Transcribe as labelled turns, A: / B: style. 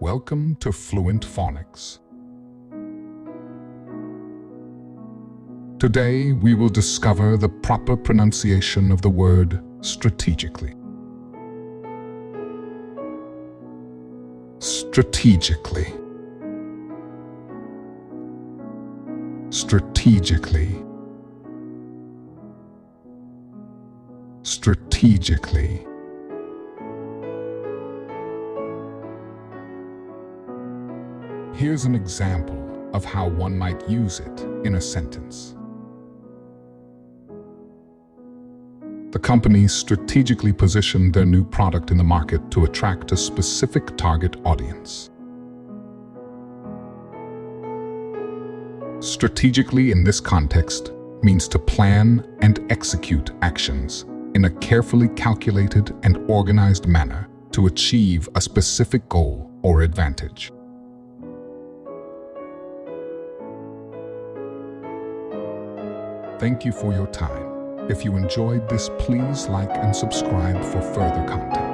A: Welcome to Fluent Phonics. Today, we will discover the proper pronunciation of the word strategically. Strategically. Strategically. Strategically. Here's an example of how one might use it in a sentence. The company strategically positioned their new product in the market to attract a specific target audience. Strategically in this context means to plan and execute actions in a carefully calculated and organized manner to achieve a specific goal or advantage. Thank you for your time. If you enjoyed this, please like and subscribe for further content.